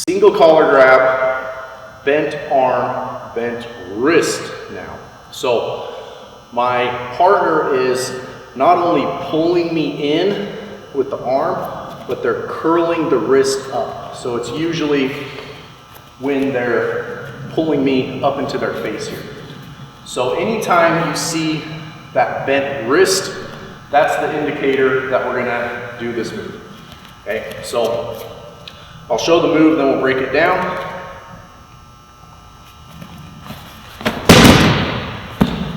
Single collar grab, bent arm, bent wrist now. So my partner is not only pulling me in with the arm, but they're curling the wrist up. So it's usually when they're pulling me up into their face here. So anytime you see that bent wrist, that's the indicator that we're gonna do this move. Okay, so I'll show the move, then we'll break it down.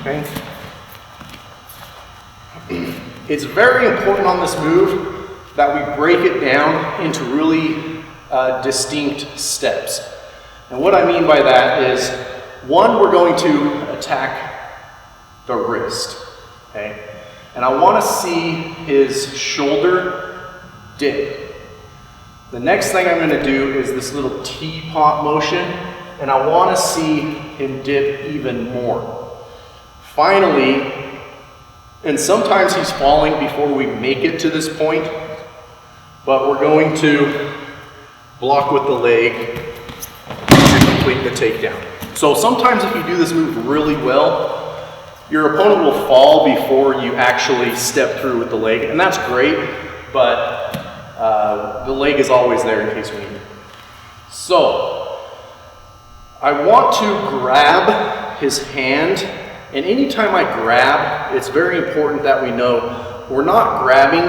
Okay. It's very important on this move that we break it down into really distinct steps. And what I mean by that is, one, we're going to attack the wrist, okay? And I want to see his shoulder dip. The next thing I'm going to do is this little teapot motion, and I want to see him dip even more. Finally, and sometimes he's falling before we make it to this point, but we're going to block with the leg to complete the takedown. So sometimes if you do this move really well, your opponent will fall before you actually step through with the leg, and that's great, but the leg is always there in case we need it. So I want to grab his hand, and anytime I grab, it's very important that we know we're not grabbing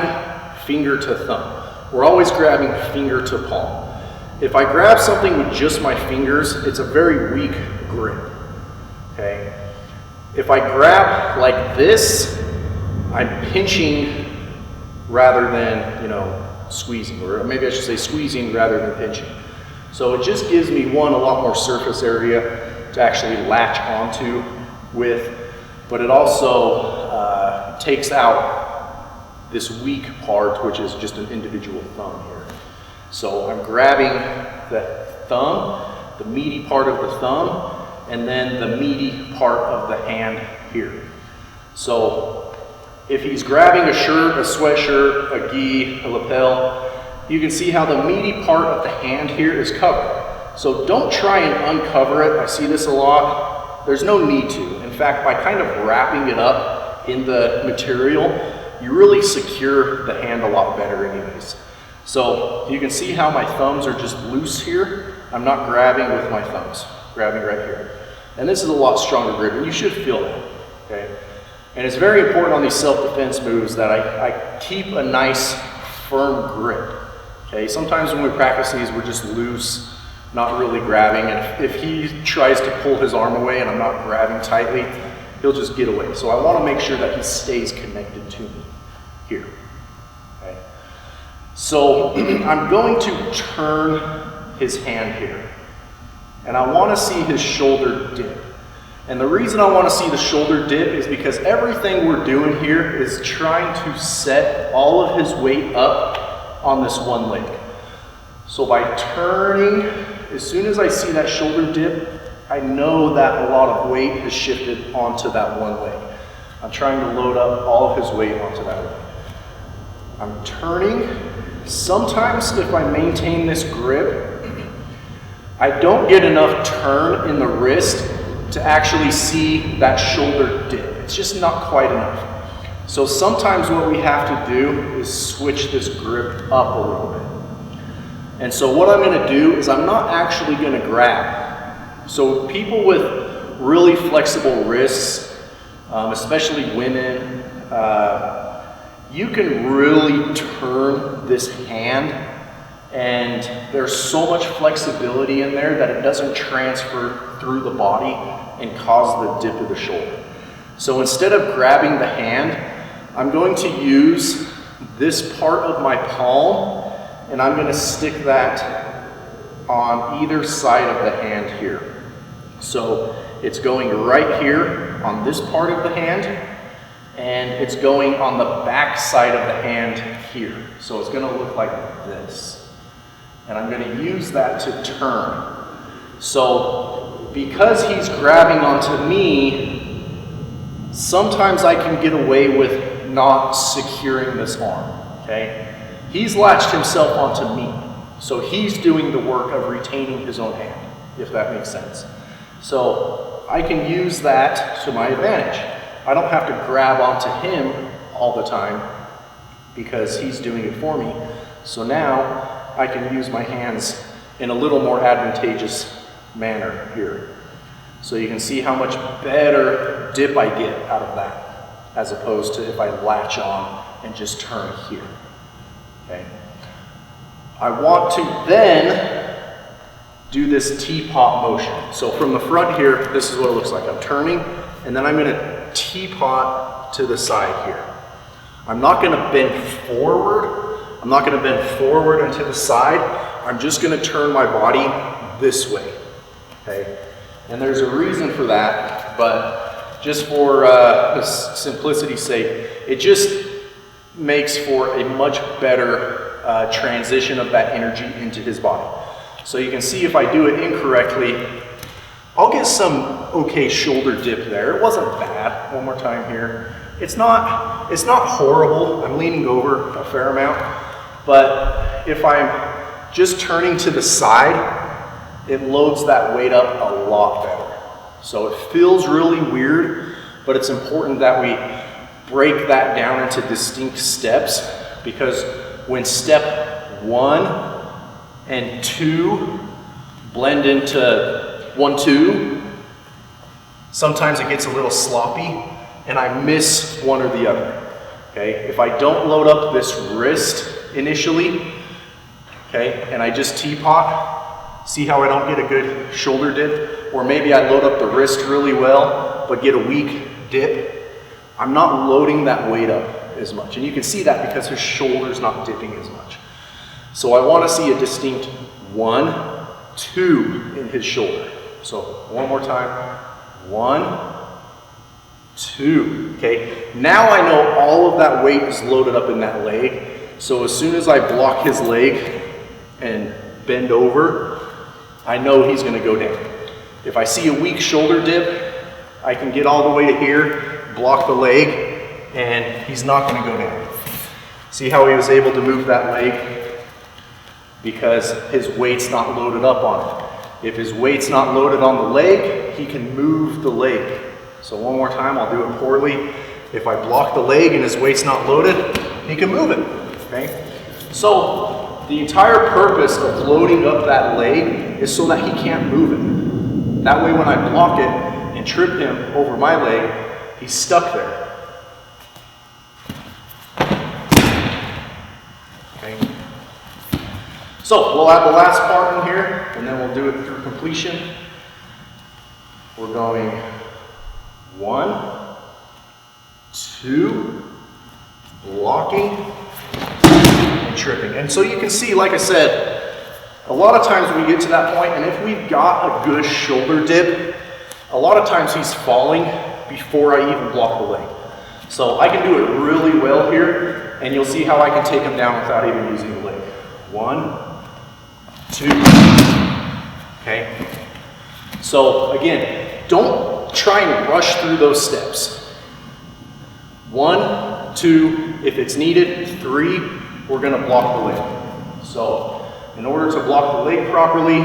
finger to thumb. We're always grabbing finger to palm. If I grab something with just my fingers, it's a very weak grip, okay? If I grab like this, I'm pinching rather than, squeezing, or maybe I should say squeezing rather than pinching. So it just gives me, one, a lot more surface area to actually latch onto with, but it also takes out this weak part, which is just an individual thumb here. So I'm grabbing the thumb, the meaty part of the thumb, and then the meaty part of the hand here. So if he's grabbing a shirt, a sweatshirt, a gi, a lapel, you can see how the meaty part of the hand here is covered. So don't try and uncover it. I see this a lot. There's no need to. In fact, by kind of wrapping it up in the material, you really secure the hand a lot better anyways. So you can see how my thumbs are just loose here. I'm not grabbing with my thumbs, grabbing right here. And this is a lot stronger grip, and you should feel that, okay? And it's very important on these self-defense moves that I keep a nice firm grip, okay? Sometimes when we practice these, we're just loose, not really grabbing, and if he tries to pull his arm away and I'm not grabbing tightly, he'll just get away. So I want to make sure that he stays connected to me here, okay? So I'm going to turn his hand here, and I want to see his shoulder dip. And the reason I want to see the shoulder dip is because everything we're doing here is trying to set all of his weight up on this one leg. So by turning, as soon as I see that shoulder dip, I know that a lot of weight has shifted onto that one leg. I'm trying to load up all of his weight onto that leg. I'm turning. Sometimes if I maintain this grip, I don't get enough turn in the wrist to actually see that shoulder dip. It's just not quite enough. So sometimes what we have to do is switch this grip up a little bit. And so what I'm gonna do is I'm not actually gonna grab. So people with really flexible wrists, especially women, you can really turn this hand, and there's so much flexibility in there that it doesn't transfer through the body and cause the dip of the shoulder. So instead of grabbing the hand, I'm going to use this part of my palm, and I'm going to stick that on either side of the hand here. So it's going right here on this part of the hand, and it's going on the back side of the hand here. So it's going to look like this. And I'm going to use that to turn. So because he's grabbing onto me, sometimes I can get away with not securing this arm, okay? He's latched himself onto me. So he's doing the work of retaining his own hand, if that makes sense. So I can use that to my advantage. I don't have to grab onto him all the time because he's doing it for me. So now I can use my hands in a little more advantageous manner here. So you can see how much better dip I get out of that, as opposed to if I latch on and just turn here, okay? I want to then do this teapot motion. So from the front here, this is what it looks like. I'm turning, and then I'm gonna teapot to the side here. I'm not gonna bend forward. I'm not gonna bend forward and to the side. I'm just gonna turn my body this way, okay? And there's a reason for that, but just for simplicity's sake, it just makes for a much better transition of that energy into his body. So you can see if I do it incorrectly, I'll get some okay shoulder dip there. It wasn't bad. One more time here. It's not horrible. I'm leaning over a fair amount, but if I'm just turning to the side, it loads that weight up a lot better. So it feels really weird, but it's important that we break that down into distinct steps, because when step 1 and 2 blend into 1, 2, sometimes it gets a little sloppy and I miss one or the other, okay? If I don't load up this wrist initially, okay, and I just teapot, see how I don't get a good shoulder dip? Or maybe I load up the wrist really well, but get a weak dip. I'm not loading that weight up as much. And you can see that because his shoulder's not dipping as much. So I want to see a distinct 1, 2 in his shoulder. So one more time, 1, 2, okay? Now I know all of that weight is loaded up in that leg. So as soon as I block his leg and bend over, I know he's gonna go down. If I see a weak shoulder dip, I can get all the way to here, block the leg, and he's not gonna go down. See how he was able to move that leg? Because his weight's not loaded up on it. If his weight's not loaded on the leg, he can move the leg. So one more time, I'll do it poorly. If I block the leg and his weight's not loaded, he can move it, okay? So the entire purpose of loading up that leg is so that he can't move it. That way when I block it and trip him over my leg, he's stuck there. Okay. So we'll add the last part in here, and then we'll do it through completion. We're going 1, 2, blocking, and tripping. And so you can see, like I said, a lot of times we get to that point, and if we've got a good shoulder dip, a lot of times he's falling before I even block the leg. So I can do it really well here, and you'll see how I can take him down without even using the leg. 1, 2, okay? So again, don't try and rush through those steps. 1, 2, if it's needed, 3, we're gonna block the leg. So in order to block the leg properly,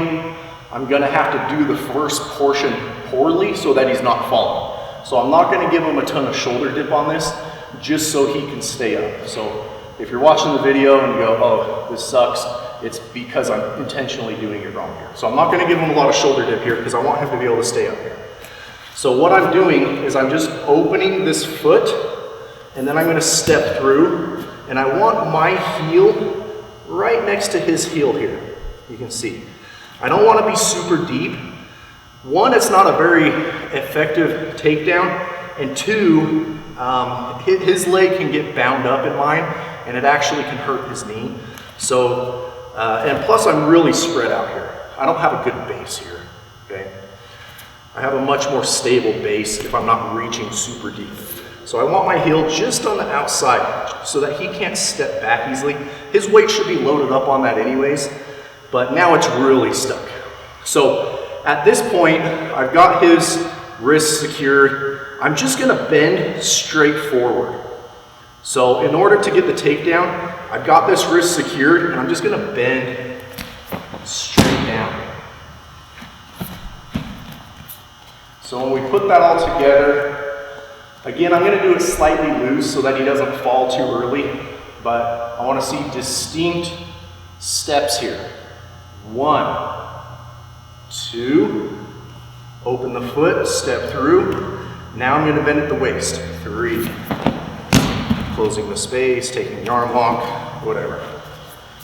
I'm gonna have to do the first portion poorly so that he's not falling. So I'm not gonna give him a ton of shoulder dip on this, just so he can stay up. So if you're watching the video and you go, oh, this sucks, it's because I'm intentionally doing it wrong here. So I'm not gonna give him a lot of shoulder dip here because I want him to be able to stay up here. So what I'm doing is I'm just opening this foot, and then I'm gonna step through, and I want my heel right next to his heel here. You can see. I don't want to be super deep. 1, it's not a very effective takedown, and 2, his leg can get bound up in mine, and it actually can hurt his knee. So, and plus I'm really spread out here. I don't have a good base here, okay? I have a much more stable base if I'm not reaching super deep. So I want my heel just on the outside so that he can't step back easily. His weight should be loaded up on that anyways, but now it's really stuck. So at this point, I've got his wrist secured. I'm just gonna bend straight forward. So in order to get the takedown, I've got this wrist secured, and I'm just gonna bend So when we put that all together, again, I'm going to do it slightly loose so that he doesn't fall too early, but I want to see distinct steps here. 1, 2, open the foot, step through. Now I'm going to bend at the waist. 3, closing the space, taking the arm lock, whatever.